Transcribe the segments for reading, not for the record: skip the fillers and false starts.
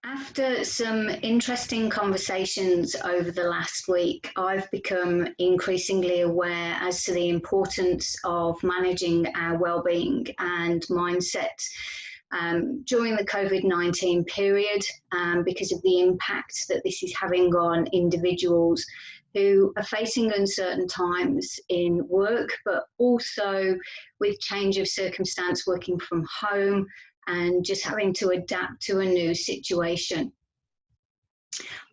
After some interesting conversations over the last week, I've become increasingly aware as to the importance of managing our well-being and mindset during the COVID-19 period because of the impact that this is having on individuals who are facing uncertain times in work, but also with change of circumstance, working from home, and just having to adapt to a new situation.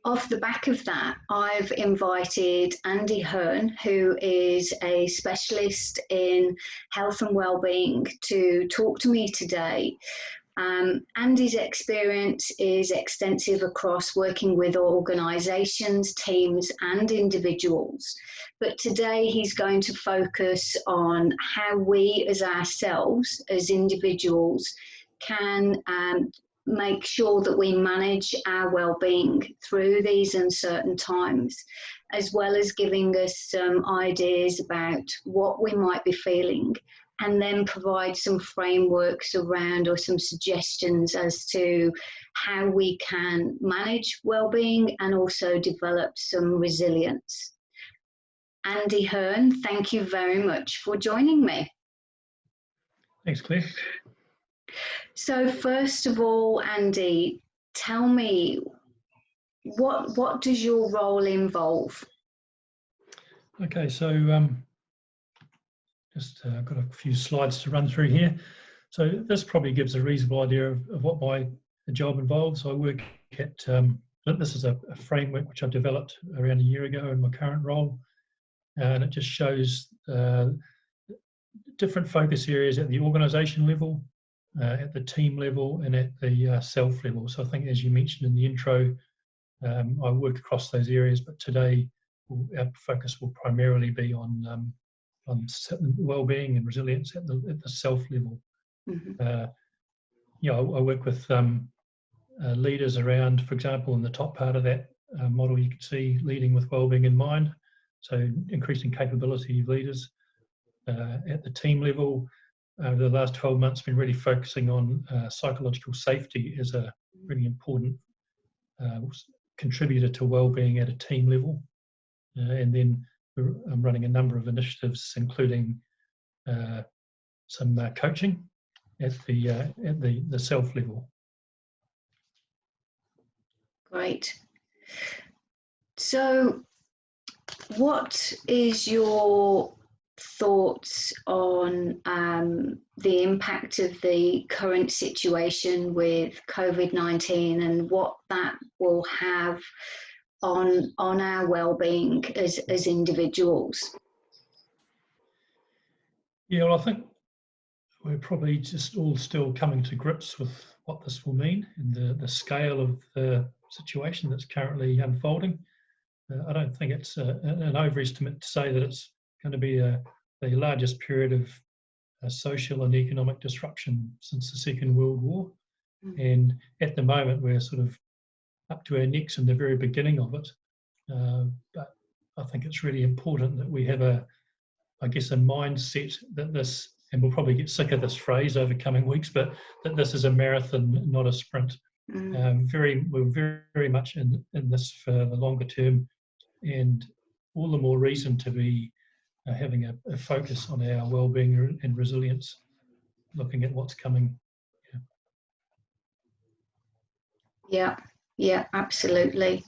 Off the back of that, I've invited Andy Hearn, who is a specialist in health and wellbeing, to talk to me today. Andy's experience is extensive across working with organisations, teams and individuals. But today he's going to focus on how we as ourselves, as individuals, can make sure that we manage our well-being through these uncertain times, as well as giving us some ideas about what we might be feeling, and then provide some frameworks around or some suggestions as to how we can manage well-being and also develop some resilience. Andy Hearn, thank you very much for joining me. Thanks, Claire. So first of all, Andy, tell me, what does your role involve? Okay, so just got a few slides to run through here. So this probably gives a reasonable idea of what my job involves. I work at, this is a framework which I developed around a year ago in my current role, and it just shows different focus areas at the organisation level, at the team level and at the self level. So I think, as you mentioned in the intro, I work across those areas, but today our focus will primarily be on well-being and resilience at the self level. Mm-hmm. I work with leaders around, for example, in the top part of that model you can see leading with well-being in mind, so increasing capability of leaders. At the team level, the last 12 months been really focusing on psychological safety as a really important contributor to well-being at a team level. And then I'm running a number of initiatives, including some coaching at the self level. Great. So what is your thoughts on the impact of the current situation with COVID-19 and what that will have on our well-being as individuals? Yeah, well, I think we're probably just all still coming to grips with what this will mean and the scale of the situation that's currently unfolding. I don't think it's an overestimate to say that it's going to be the largest period of social and economic disruption since the Second World War. Mm-hmm. And at the moment, we're sort of up to our necks in the very beginning of it. But I think it's really important that we have a mindset that this, and we'll probably get sick of this phrase over coming weeks, but that this is a marathon, not a sprint. Mm-hmm. We're very much in this for the longer term, and all the more reason to be having a focus on our well-being and resilience, looking at what's coming. Yeah, absolutely.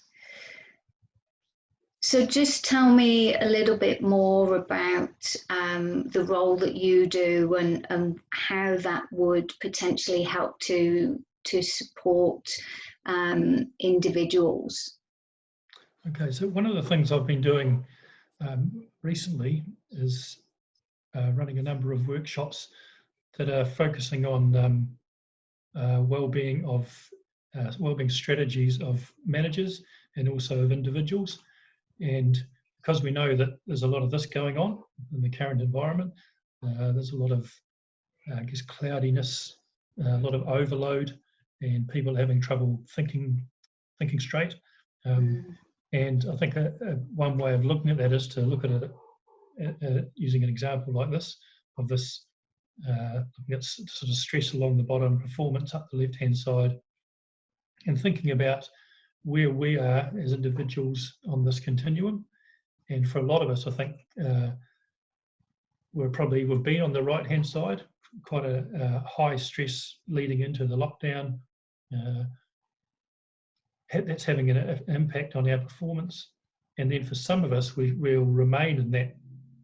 So just tell me a little bit more about the role that you do and how that would potentially help to support individuals. Okay, so one of the things I've been doing recently is running a number of workshops that are focusing on well-being strategies of managers and also of individuals. And because we know that there's a lot of this going on in the current environment, there's a lot of, cloudiness, a lot of overload, and people having trouble thinking straight. And I think one way of looking at that is to look at it using an example like this, of this, looking at sort of stress along the bottom, performance up the left-hand side, and thinking about where we are as individuals on this continuum. And for a lot of us, I think we've been on the right-hand side, quite a high stress leading into the lockdown. That's having an impact on our performance. And then for some of us, we'll remain in that,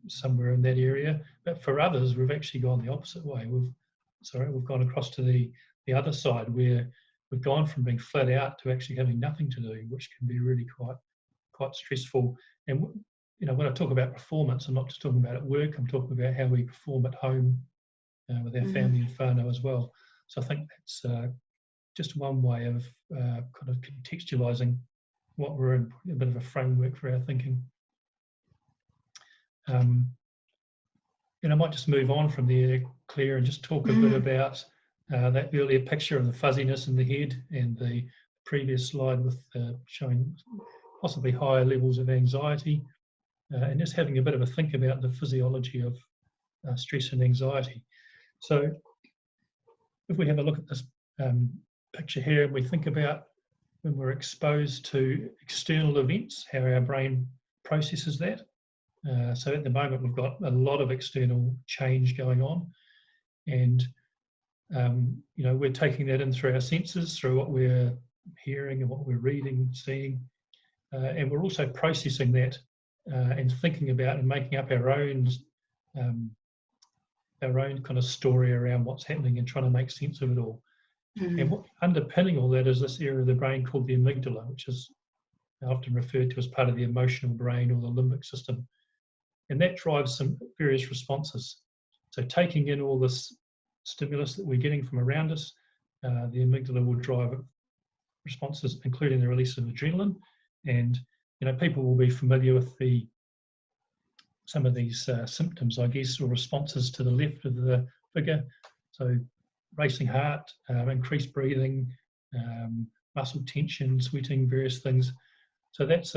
somewhere in that area. But for others, we've actually gone the opposite way. We've gone across to the other side, where we've gone from being flat out to actually having nothing to do, which can be really quite stressful. And when I talk about performance, I'm not just talking about at work. I'm talking about how we perform at home with our family and whānau as well. So I think that's just one way of kind of contextualising what we're in, a bit of a framework for our thinking. And I might just move on from there, Claire, and just talk a bit about that earlier picture of the fuzziness in the head, and the previous slide with showing possibly higher levels of anxiety, and just having a bit of a think about the physiology of stress and anxiety. So if we have a look at this picture here, and we think about when we're exposed to external events, how our brain processes that. So at the moment, we've got a lot of external change going on, and we're taking that in through our senses, through what we're hearing and what we're reading, seeing, and we're also processing that and thinking about and making up our own kind of story around what's happening and trying to make sense of it all. And what underpinning all that is this area of the brain called the amygdala, which is often referred to as part of the emotional brain or the limbic system. And that drives some various responses. So taking in all this stimulus that we're getting from around us, the amygdala will drive responses, including the release of adrenaline. And people will be familiar with some of these symptoms, I guess, or responses to the left of the figure. So racing heart, increased breathing, muscle tension, sweating, various things. So that's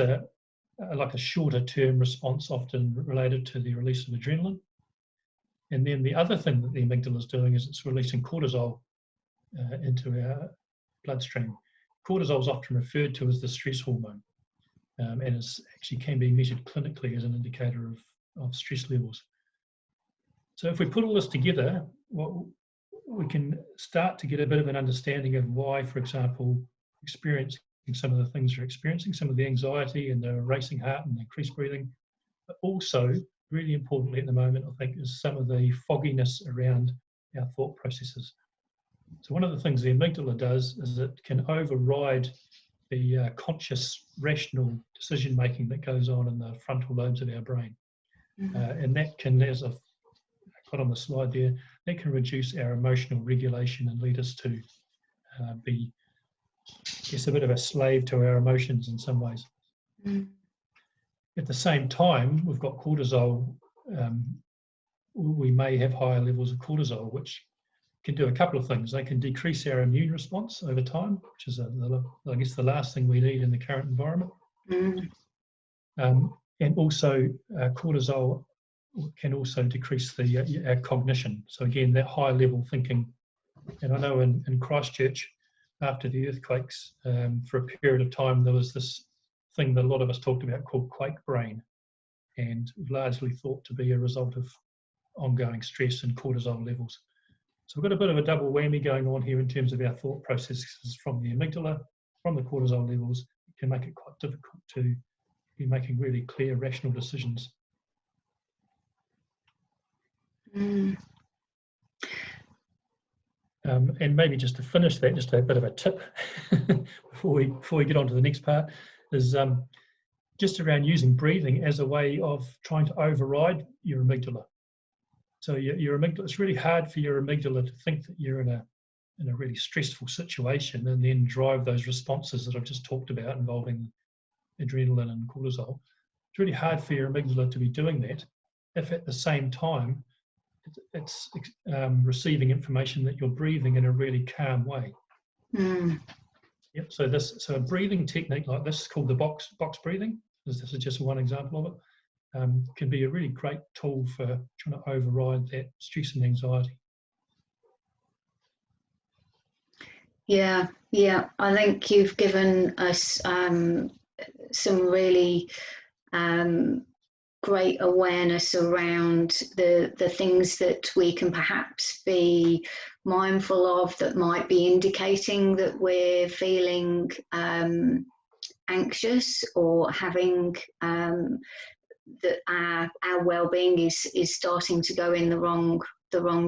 like a shorter term response, often related to the release of adrenaline. And then the other thing that the amygdala is doing is it's releasing cortisol into our bloodstream. Cortisol is often referred to as the stress hormone, and it actually can be measured clinically as an indicator of stress levels. So if we put all this together, we can start to get a bit of an understanding of why, for example, experiencing some of the things you're experiencing, some of the anxiety and the racing heart and the increased breathing, but also, really importantly at the moment, I think, is some of the fogginess around our thought processes. So one of the things the amygdala does is it can override the conscious, rational decision-making that goes on in the frontal lobes of our brain. And that can, as I've got on the slide there, that can reduce our emotional regulation and lead us to be, I guess, a bit of a slave to our emotions in some ways. At the same time, we've got cortisol. We may have higher levels of cortisol, which can do a couple of things. They can decrease our immune response over time, which is, I guess, the last thing we need in the current environment. And also, cortisol can also decrease our cognition. So again, that high level thinking. And I know in Christchurch, after the earthquakes, for a period of time, there was this thing that a lot of us talked about called quake brain, and largely thought to be a result of ongoing stress and cortisol levels. So we've got a bit of a double whammy going on here in terms of our thought processes from the amygdala, from the cortisol levels. It can make it quite difficult to be making really clear, rational decisions. And maybe just to finish that, just a bit of a tip before we get on to the next part, is just around using breathing as a way of trying to override your amygdala. So your amygdala, it's really hard for your amygdala to think that you're in a really stressful situation and then drive those responses that I've just talked about involving adrenaline and cortisol. It's really hard for your amygdala to be doing that if at the same time it's receiving information that you're breathing in a really calm way. Yep. So a breathing technique like this, called the box breathing, this is just one example of it, can be a really great tool for trying to override that stress and anxiety. Yeah, Yeah, I think you've given us some really great awareness around the things that we can perhaps be mindful of that might be indicating that we're feeling anxious, or having that our well-being is starting to go in the wrong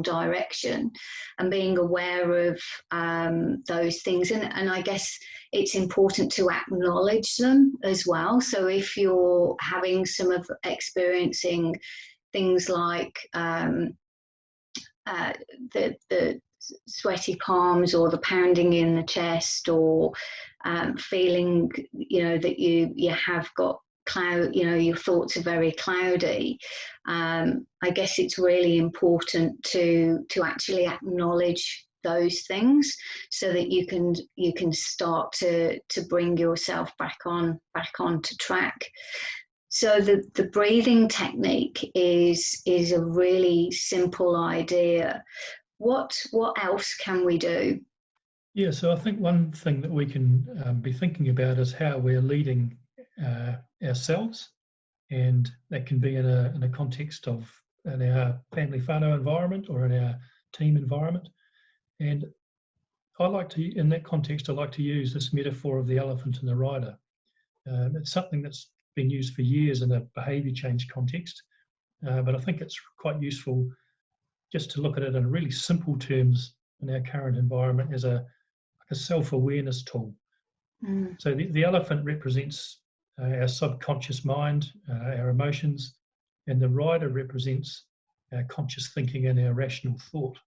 direction, and being aware of those things. And I guess it's important to acknowledge them as well. So if you're having some of experiencing things like the sweaty palms, or the pounding in the chest, or feeling, that you have got cloud, your thoughts are very cloudy, I guess it's really important to actually acknowledge those things, so that you can start to bring yourself back onto track. So the breathing technique is a really simple idea. What else can we do? Yeah, so I think one thing that we can be thinking about is how we're leading ourselves, and that can be in a context of in our family whānau environment or in our team environment. And in that context, I like to use this metaphor of the elephant and the rider. It's something that's been used for years in a behaviour change context, but I think it's quite useful just to look at it in really simple terms in our current environment as a self-awareness tool. So the elephant represents our subconscious mind, our emotions, and the rider represents our conscious thinking and our rational thought.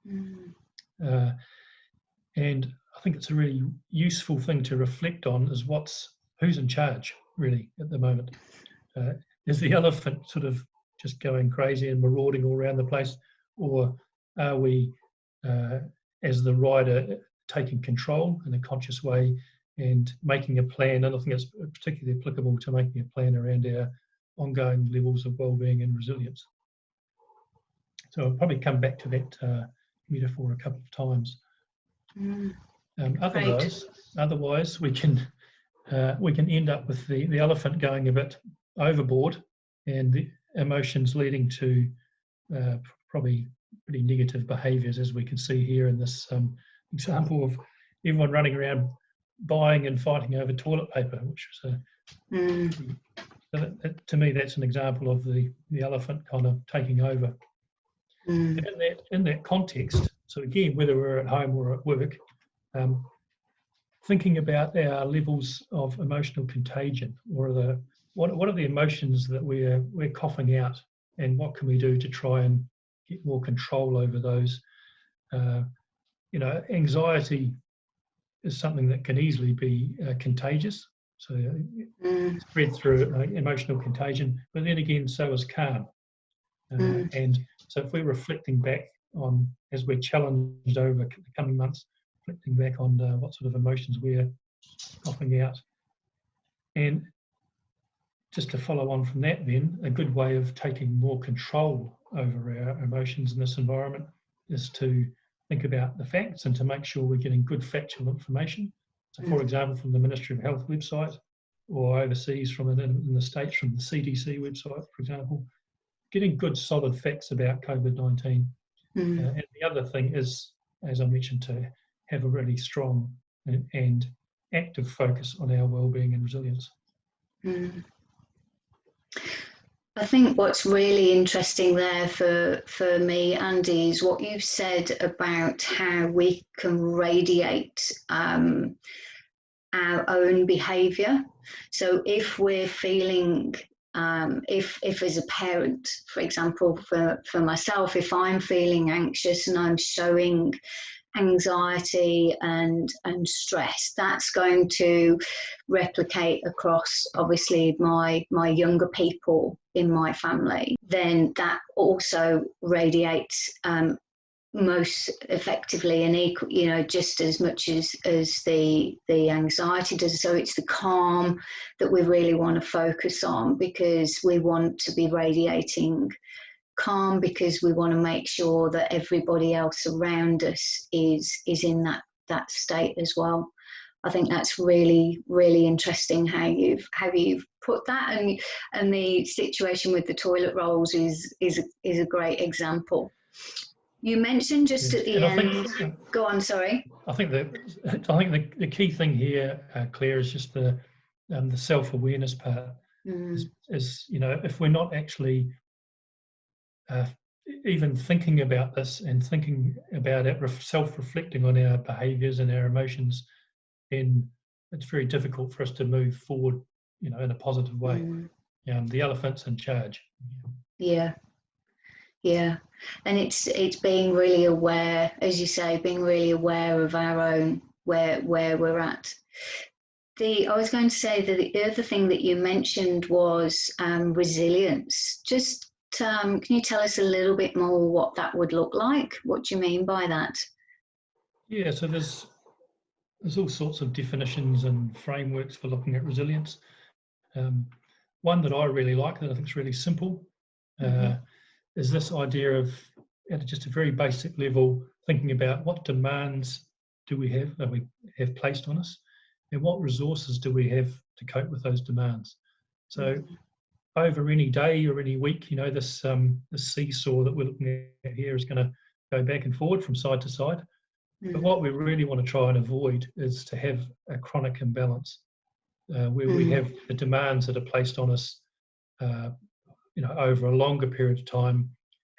And I think it's a really useful thing to reflect on is who's in charge really at the moment. Is the elephant sort of just going crazy and marauding all around the place, or are we, as the rider, taking control in a conscious way and making a plan? And I think it's particularly applicable to making a plan around our ongoing levels of well-being and resilience. So I'll probably come back to that metaphor a couple of times. Otherwise, we can end up with the elephant going a bit overboard, and the emotions leading to probably pretty negative behaviours, as we can see here in this example of everyone running around buying and fighting over toilet paper, which was to me, that's an example of the elephant kind of taking over. And in that context, so again, whether we're at home or at work, thinking about our levels of emotional contagion, or what are the emotions that we're coughing out, and what can we do to try and get more control over those? Anxiety is something that can easily be contagious, so spread through emotional contagion. But then again, so is calm. And so if we're reflecting back on, as we're challenged over the coming months, reflecting back on what sort of emotions we're coughing out. And just to follow on from that then, a good way of taking more control over our emotions in this environment is to think about the facts and to make sure we're getting good factual information. So for example, from the Ministry of Health website, or overseas in the States from the CDC website, for example, getting good solid facts about COVID-19. And the other thing is, as I mentioned, to have a really strong and active focus on our well-being and resilience. I think what's really interesting there for me, Andy, is what you've said about how we can radiate our own behaviour. So if we're feeling, if as a parent, for example, for myself, if I'm feeling anxious and I'm showing anxiety and stress, that's going to replicate across obviously my younger people in my family. Then that also radiates most effectively and equal, just as much as the anxiety does. So it's the calm that we really want to focus on, because we want to be radiating calm, because we want to make sure that everybody else around us is in that that state as well. I think that's really, really interesting how you've put that, and the situation with the toilet rolls is a great example. You mentioned just at the end. Go on, sorry. I think the key thing here, Claire, is just the self-awareness part. Is if we're not actually even thinking about this and thinking about it, self-reflecting on our behaviours and our emotions, then it's very difficult for us to move forward, in a positive way. The elephant's in charge. Yeah, and it's being really aware, as you say, being really aware of our own where we're at. I was going to say that the other thing that you mentioned was resilience. Just can you tell us a little bit more what that would look like? What do you mean by that? Yeah, so there's all sorts of definitions and frameworks for looking at resilience. One that I really like, that I think is really simple, is this idea of, at just a very basic level, thinking about what demands do we have placed on us, and what resources do we have to cope with those demands. So over any day or any week, this seesaw that we're looking at here is going to go back and forward from side to side. But what we really want to try and avoid is to have a chronic imbalance where we have the demands that are placed on us, over a longer period of time,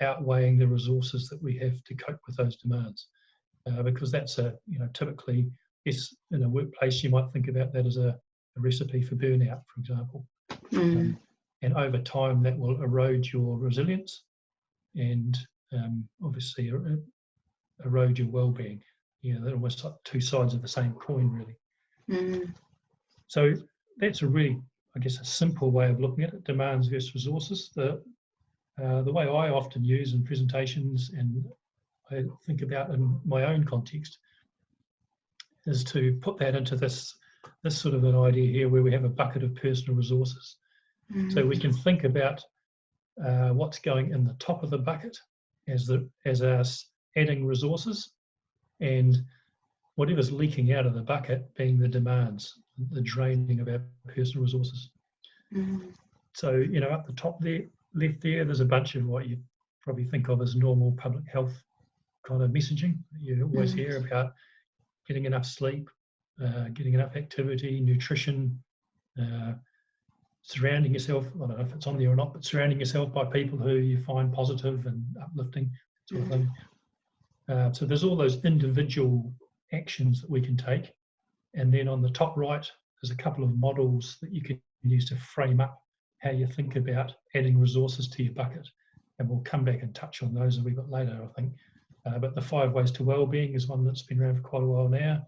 outweighing the resources that we have to cope with those demands. Because that's typically, yes, in a workplace, you might think about that as a recipe for burnout, for example. And over time, that will erode your resilience and obviously erode your well-being. They're almost like two sides of the same coin, really. So that's a really, I guess, a simple way of looking at it: demands versus resources. The way I often use in presentations, and I think about in my own context, is to put that into this sort of an idea here, where we have a bucket of personal resources. So we can think about what's going in the top of the bucket as us adding resources, and whatever's leaking out of the bucket being the demands, the draining of our personal resources. So, up the top there, left there's a bunch of what you probably think of as normal public health kind of messaging. You always hear about getting enough sleep, getting enough activity, nutrition, surrounding yourself, I don't know if it's on there or not, but surrounding yourself by people who you find positive and uplifting, sort of thing. So there's all those individual actions that we can take. And then on the top right, there's a couple of models that you can use to frame up how you think about adding resources to your bucket. And we'll come back and touch on those a wee bit later, I think. But the 5 Ways to Wellbeing is one that's been around for quite a while now,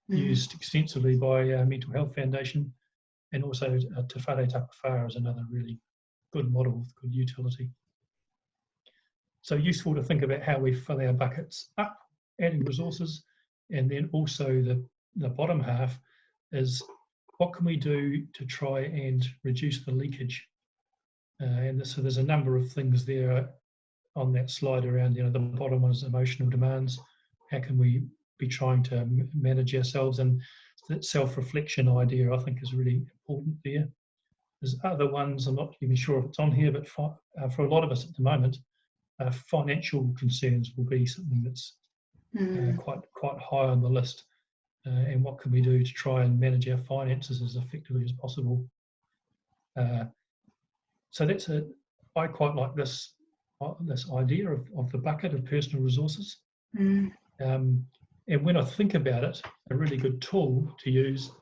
used extensively by Mental Health Foundation, and also Te Whare Tapawhara is another really good model with good utility. So useful to think about how we fill our buckets up, adding resources, and then also the bottom half is what can we do to try and reduce the leakage. So there's a number of things there on that slide around, the bottom one is emotional demands. How can we be trying to manage ourselves? And that self-reflection idea, I think, is really important there. There's other ones, I'm not even sure if it's on here, but for a lot of us at the moment, financial concerns will be something that's quite high on the list. And what can we do to try and manage our finances as effectively as possible? So I quite like this idea of the bucket of personal resources. And when I think about it, a really good tool to use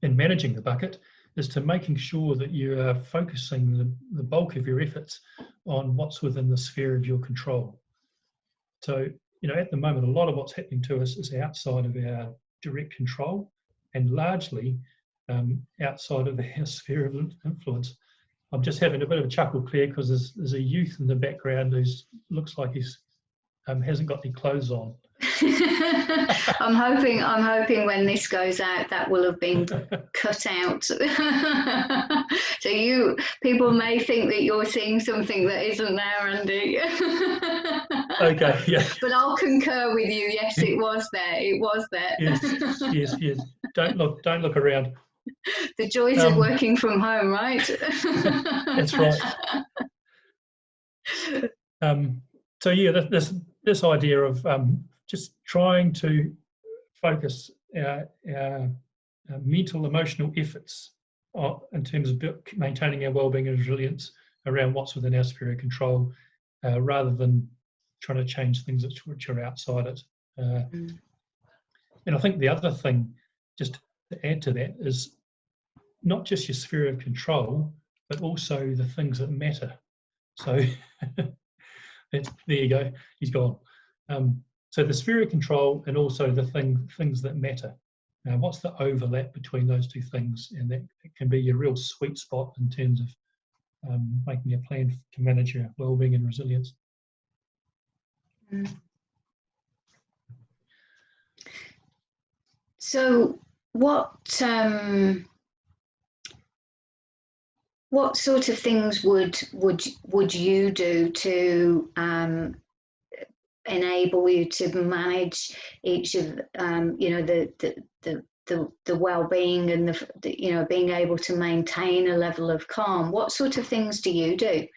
in managing the bucket is to making sure that you are focusing the bulk of your efforts on what's within the sphere of your control. So, at the moment, a lot of what's happening to us is outside of our direct control and largely outside of our sphere of influence. I'm just having a bit of a chuckle, Claire, because there's a youth in the background who looks like he's hasn't got any clothes on. I'm hoping when this goes out that will have been cut out. So people may think that you're seeing something that isn't there, Andy. Okay, yeah. But I'll concur with you. Yes, it was there. It was there. Yes. Don't look around. The joys of working from home, right? That's right. So yeah, this idea of just trying to focus our mental, emotional efforts in terms of maintaining our well-being and resilience around what's within our sphere of control, rather than trying to change things which are outside it. And I think the other thing, just to add to that, is not just your sphere of control, but also the things that matter. So there you go, he's gone. So the sphere of control and also the things that matter. Now, what's the overlap between those two things? And that it can be your real sweet spot in terms of making a plan to manage your well-being and resilience. So what sort of things would you do to enable you to manage each of the well-being and the being able to maintain a level of calm? What sort of things do you do?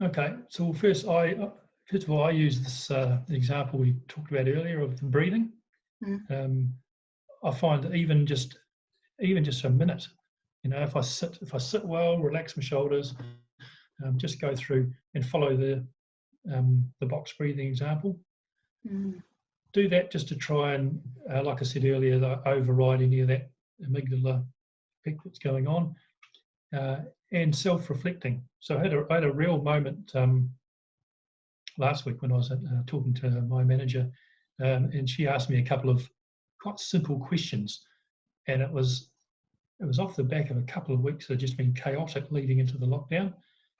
Okay, so first of all, I use this example we talked about earlier of the breathing. I find that even just a minute, if I sit well, relax my shoulders, just go through and follow the box breathing example. Do that just to try and, like I said earlier, override any of that amygdala effect that's going on, and self-reflecting. So I had a real moment last week when I was talking to my manager, and she asked me a couple of quite simple questions, and it was off the back of a couple of weeks that had just been chaotic leading into the lockdown.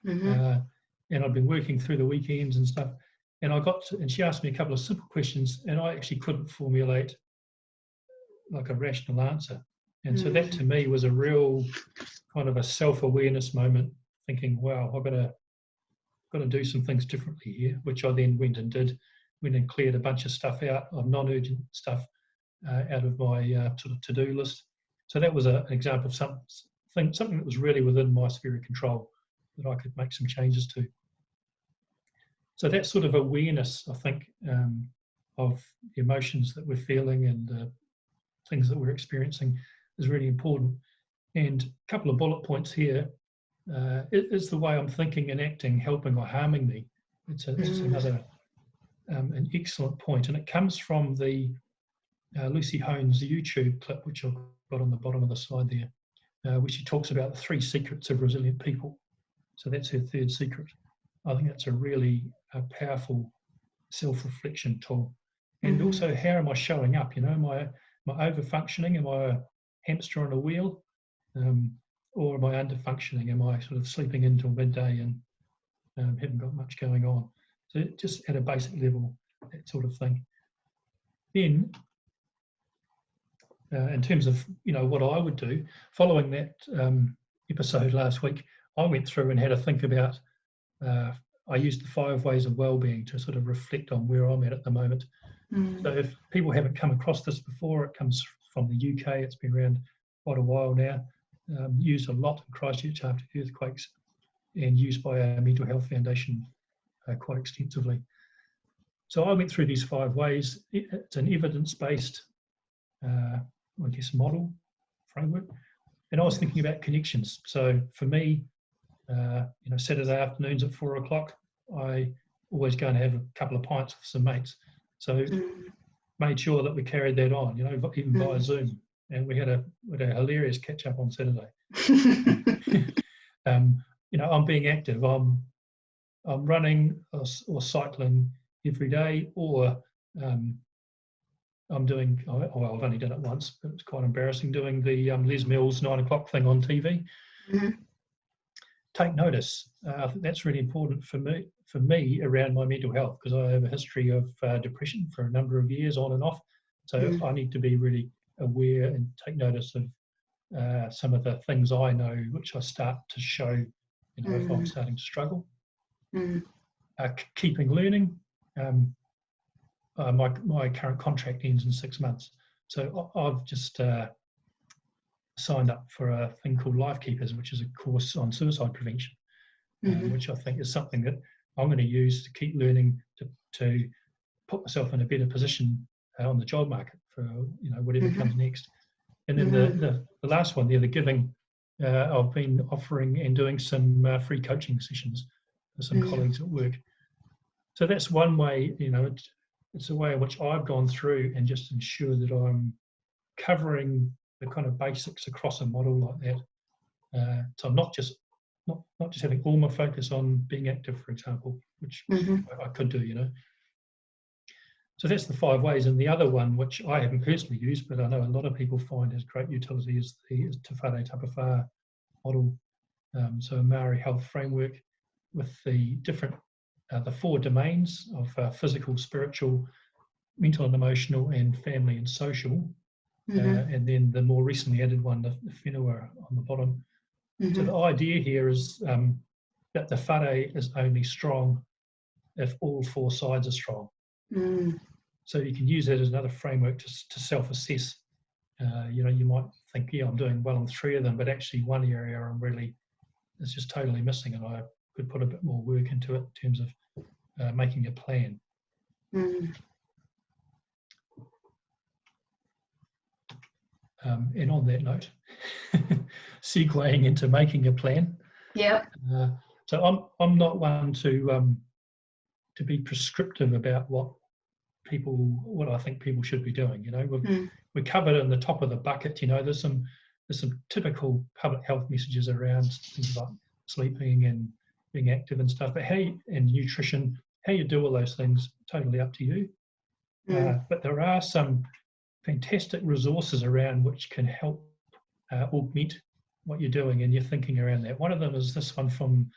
And I'd been working through the weekends and stuff, and she asked me a couple of simple questions, and I actually couldn't formulate like a rational answer. And so that to me was a real kind of a self-awareness moment, thinking, wow, I've got to do some things differently here, which I then went and cleared a bunch of stuff out of non-urgent stuff out of my sort of to-do list. So that was an example of something that was really within my sphere of control that I could make some changes to. So that sort of awareness, I think, of the emotions that we're feeling and things that we're experiencing is really important. And a couple of bullet points here. Is the way I'm thinking and acting helping or harming me? It's another an excellent point, and it comes from the Lucy Hearn's YouTube clip, which I've got on the bottom of the slide there, where she talks about the 3 secrets of resilient people. So that's her 3rd secret. I think that's a really powerful self-reflection tool. And also, how am I showing up? Am I over-functioning? Am I a hamster on a wheel? Or am I under-functioning? Am I sort of sleeping until midday and haven't got much going on? So just at a basic level, that sort of thing. Then, in terms of what I would do, following that episode last week, I went through and had a think about, I used the 5 Ways of Wellbeing to sort of reflect on where I'm at the moment. So if people haven't come across this before, it comes from the UK, it's been around quite a while now, used a lot in Christchurch after earthquakes, and used by our Mental Health Foundation quite extensively. So I went through these 5 ways. It's an evidence-based, model, framework. And I was thinking about connections. So for me, Saturday afternoons at 4 o'clock, I always go and have a couple of pints with some mates. So made sure that we carried that on, even via Zoom. And we had a hilarious catch up on Saturday. I'm being active. I'm running or cycling every day, or I'm doing. Well, I've only done it once, but it's quite embarrassing doing the Les Mills 9 o'clock thing on TV. Take notice. I think that's really important for for me around my mental health, because I have a history of depression for a number of years on and off. So I need to be really aware and take notice of some of the things I know, which I start to show, if I'm starting to struggle. Keeping learning. My current contract ends in 6 months. So I've just signed up for a thing called Life Keepers, which is a course on suicide prevention, which I think is something that I'm going to use to keep learning to put myself in a better position on the job market for whatever comes next. And then the last one there, the giving, I've been offering and doing some free coaching sessions for some colleagues at work. So that's one way, it's a way in which I've gone through and just ensure that I'm covering the kind of basics across a model like that. So I'm not just having all my focus on being active, for example, which I could do, So that's the 5 ways. And the other one, which I haven't personally used, but I know a lot of people find has great utility, is the Te Whare Tapawhā model. So a Maori health framework with the different, the 4 domains of physical, spiritual, mental and emotional, and family and social. And then the more recently added one, the whenua on the bottom. So the idea here is that the whare is only strong if all 4 sides are strong. So you can use that as another framework to self-assess. You might think, I'm doing well in 3 of them, but actually one area is just totally missing, and I could put a bit more work into it in terms of making a plan. And on that note, segueing into making a plan. Yeah. So I'm not one to be prescriptive about what I think people should be doing. We covered in the top of the bucket. There's some typical public health messages around things like sleeping and being active and stuff. But and nutrition, how you do all those things, totally up to you. But there are some fantastic resources around which can help augment what you're doing and your thinking around that. One of them is this one from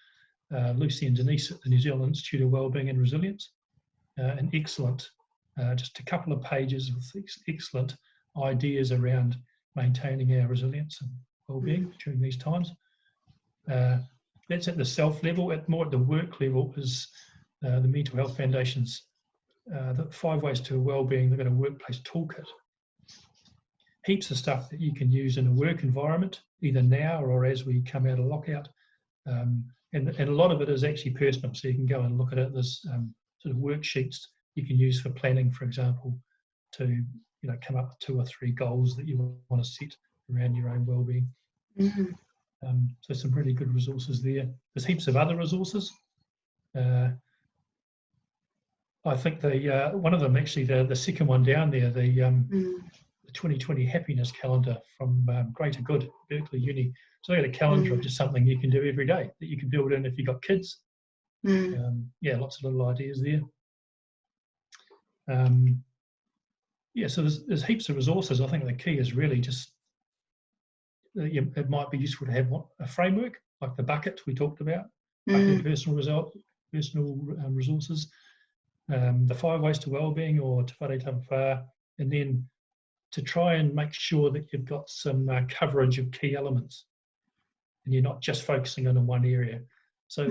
Lucy and Denise at the New Zealand Institute of Wellbeing and Resilience. An excellent, just a couple of pages with excellent ideas around maintaining our resilience and wellbeing during these times. That's at the self level. More at the work level is the Mental Health Foundation's the 5 Ways to Wellbeing. They've got a workplace toolkit. Heaps of stuff that you can use in a work environment, either now or as we come out of lockout. And a lot of it is actually personal, so you can go and look at it. There's sort of worksheets you can use for planning, for example, to come up with 2 or 3 goals that you want to set around your own well-being. So some really good resources there. There's heaps of other resources. I think one of them, actually, the second one down there, the 2020 happiness calendar from Greater Good, Berkeley Uni. So they got a calendar of just something you can do every day that you can build in if you've got kids. Lots of little ideas there. So there's heaps of resources. I think the key is really just, it might be useful to have a framework, like the bucket we talked about, personal resources, the 5 Ways to Wellbeing or Te Whare Tapawhā, and then to try and make sure that you've got some coverage of key elements and you're not just focusing on one area. So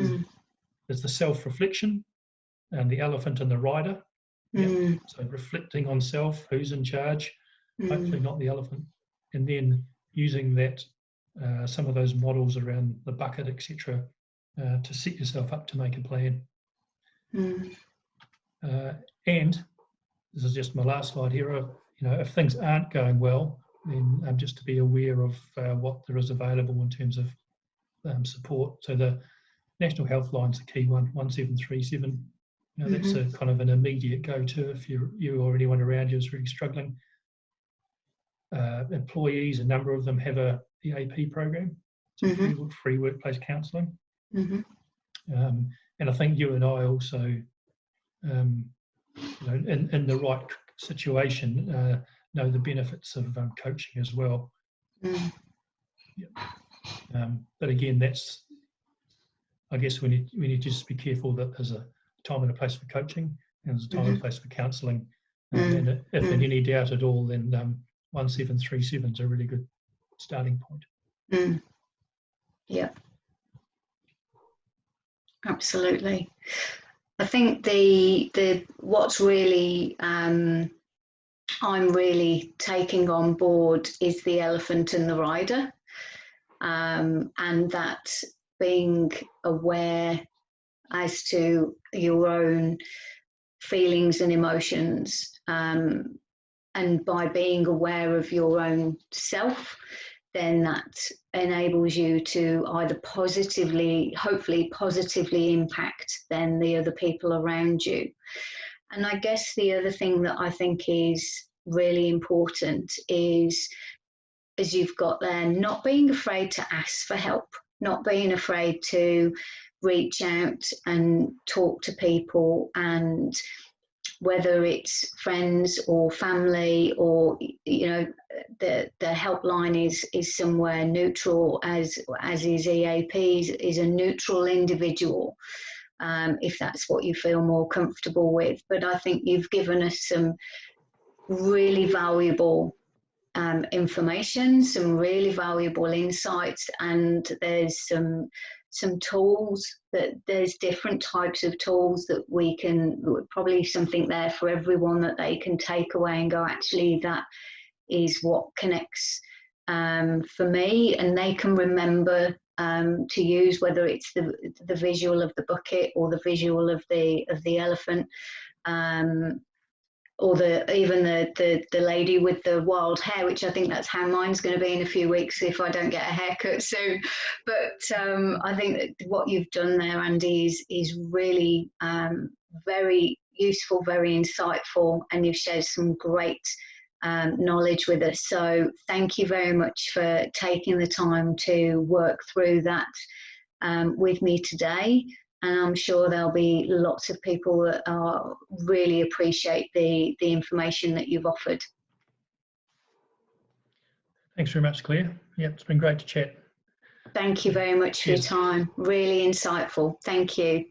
there's the self-reflection and the elephant and the rider. So reflecting on self, who's in charge, hopefully not the elephant, and then using that, some of those models around the bucket, etc., to set yourself up to make a plan. And this is just my last slide here. If things aren't going well, then just to be aware of what there is available in terms of support. So the National Health Line's the key one, 1737. That's a kind of an immediate go-to if you or anyone around you is really struggling. Employees, a number of them have a EAP program, so free workplace counselling. And I think you and I also, in the right situation, know the benefits of coaching as well. But again, I guess we need to just be careful that there's time and a place for coaching, and there's a time and a place for counselling. And if there's any doubt at all, then 1737 is a really good starting point. Yeah, absolutely. I think the what's really I'm really taking on board is the elephant and the rider, and that being aware as to your own feelings and emotions, and by being aware of your own self, then that enables you to either hopefully positively impact then the other people around you. And I guess the other thing that I think is really important is, as you've got there, not being afraid to ask for help, not being afraid to reach out and talk to people, and whether it's friends or family, or the helpline is somewhere neutral, as is EAP, is a neutral individual, if that's what you feel more comfortable with. But I think you've given us some really valuable information, some really valuable insights, and there's some tools, that there's different types of tools that we can, probably something there for everyone that they can take away and go, actually that is what connects for me, and they can remember to use, whether it's the visual of the bucket or the visual of the elephant, or even the lady with the wild hair, which I think that's how mine's going to be in a few weeks if I don't get a haircut soon. But I think that what you've done there, Andy, is really very useful, very insightful, and you've shared some great knowledge with us. So thank you very much for taking the time to work through that with me today. And I'm sure there'll be lots of people that really appreciate the information that you've offered. Thanks very much, Claire. Yeah, it's been great to chat. Thank you very much for your time. Really insightful. Thank you.